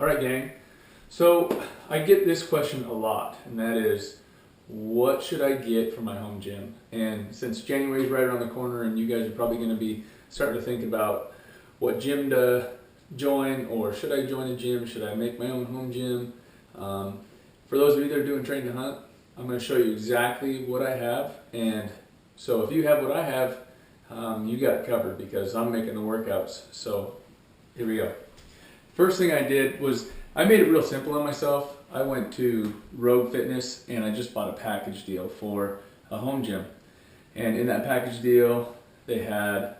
All right, gang. So I get this question a lot, and that is, what should I get for my home gym? And since January is right around the corner, and you guys are probably going to be starting to think about what gym to join, or should I join a gym? Should I make my own home gym? For those of you that are doing Train to Hunt, I'm going to show you exactly what I have. And so if you have what I have, you got it covered because I'm making the workouts. So here we go. First thing I did was I made it real simple on myself. I went to Rogue Fitness and I just bought a package deal for a home gym. And in that package deal, they had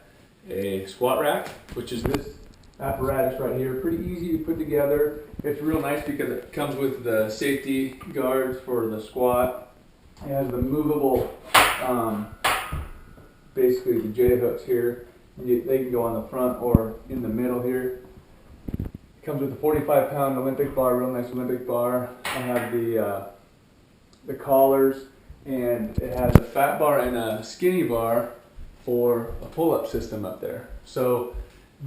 a squat rack, which is this apparatus right here. Pretty easy to put together. It's real nice because it comes with the safety guards for the squat. It has the movable, basically the J hooks here. They can go on the front or in the middle here. It comes with a 45-pound Olympic bar, real nice Olympic bar. I have the collars, and it has a fat bar and a skinny bar for a pull-up system up there. So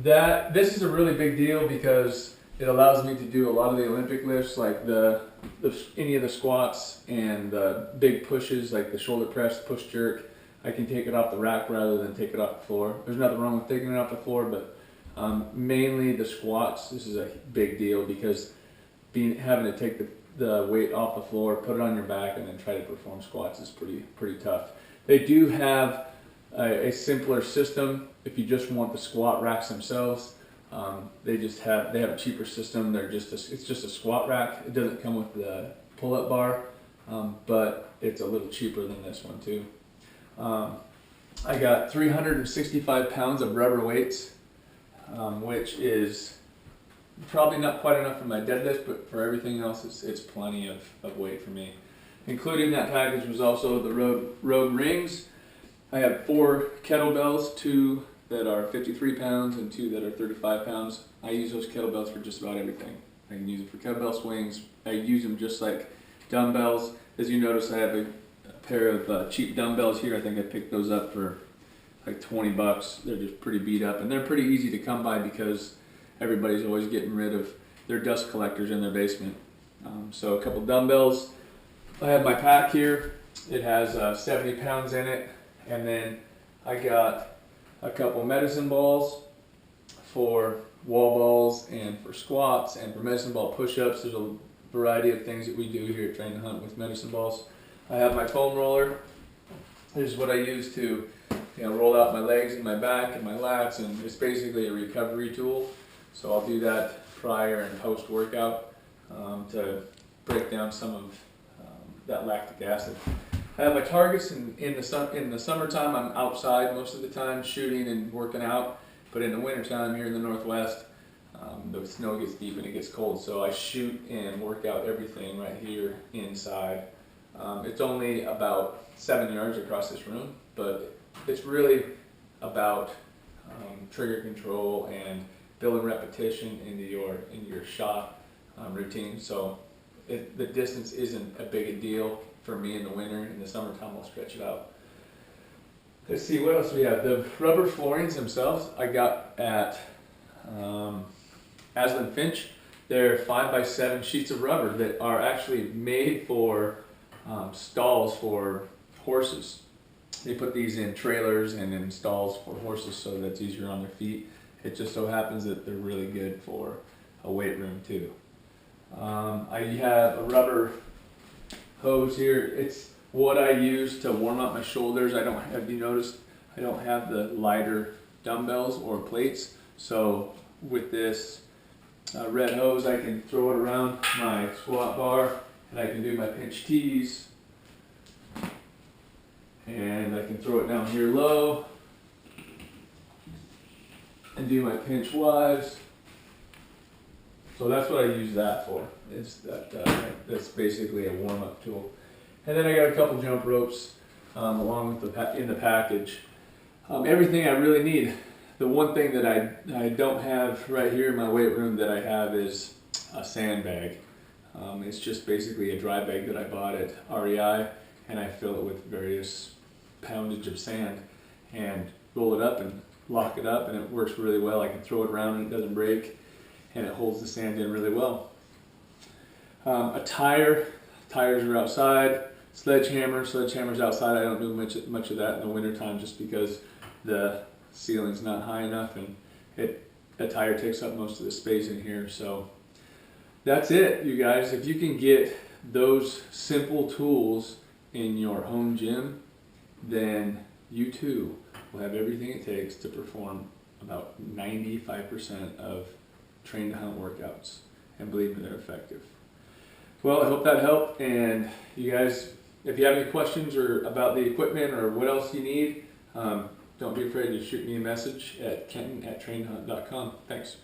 this is a really big deal because it allows me to do a lot of the Olympic lifts, like any of the squats and the big pushes, like the shoulder press, push jerk. I can take it off the rack rather than take it off the floor. There's nothing wrong with taking it off the floor, but mainly the squats, this is a big deal because having to take the weight off the floor, put it on your back, and then try to perform squats is pretty tough. They do have a simpler system if you just want the squat racks themselves. They have a cheaper system. It's just a squat rack. It doesn't come with the pull-up bar, but it's a little cheaper than this one too. I got 365 pounds of rubber weights, which is probably not quite enough for my deadlift, but for everything else, it's plenty of weight for me. Including that package was also the Rogue rings. I have 4 kettlebells, 2 that are 53 pounds and 2 that are 35 pounds. I use those kettlebells for just about everything. I can use them for kettlebell swings. I use them just like dumbbells. As you notice, I have a pair of cheap dumbbells here. I think I picked those up for like 20 bucks. They're just pretty beat up, and they're pretty easy to come by because everybody's always getting rid of their dust collectors in their basement. So a couple dumbbells. I have my pack here. It has 70 pounds in it, and then I got a couple medicine balls for wall balls and for squats and for medicine ball push-ups. There's a variety of things that we do here at Train to Hunt with medicine balls. I have my foam roller. This is what I use to roll out my legs and my back and my lats, and it's basically a recovery tool. So I'll do that prior and post workout to break down some of that lactic acid. I have my targets in the summertime. I'm outside most of the time shooting and working out, but in the wintertime here in the Northwest, the snow gets deep and it gets cold, so I shoot and work out everything right here inside. It's only about 7 yards across this room, but it's really about trigger control and building repetition into your shot routine. So the distance isn't a big a deal for me in the winter. In the summertime, I'll stretch it out. Let's see, what else we have. The rubber floorings themselves I got at Aslan Finch. They're 5x7 sheets of rubber that are actually made for stalls for horses. They put these in trailers and in stalls for horses so that's easier on their feet. It just so happens that they're really good for a weight room too. I have a rubber hose here. It's what I use to warm up my shoulders. Have you noticed I don't have the lighter dumbbells or plates? So with this red hose, I can throw it around my squat bar, and I can do my pinch tees, and I can throw it down here low and do my pinch Ys. So that's what I use that for. That's basically a warm-up tool. And then I got a couple jump ropes along with in the package. Everything I really need. The one thing that I don't have right here in my weight room that I have is a sandbag. It's just basically a dry bag that I bought at REI, and I fill it with various poundage of sand and roll it up and lock it up, and it works really well. I can throw it around and it doesn't break. and it holds the sand in really well. Tires are outside. Sledgehammer's outside. I don't do much of that in the wintertime just because the ceiling's not high enough, and a tire takes up most of the space in here. So that's it, you guys. If you can get those simple tools in your home gym, then you too will have everything it takes to perform about 95% of train to hunt workouts, and believe me, they're effective. Well, I hope that helped, and you guys, if you have any questions or about the equipment or what else you need, don't be afraid to shoot me a message at kenton@trainedhunt.com. Thanks.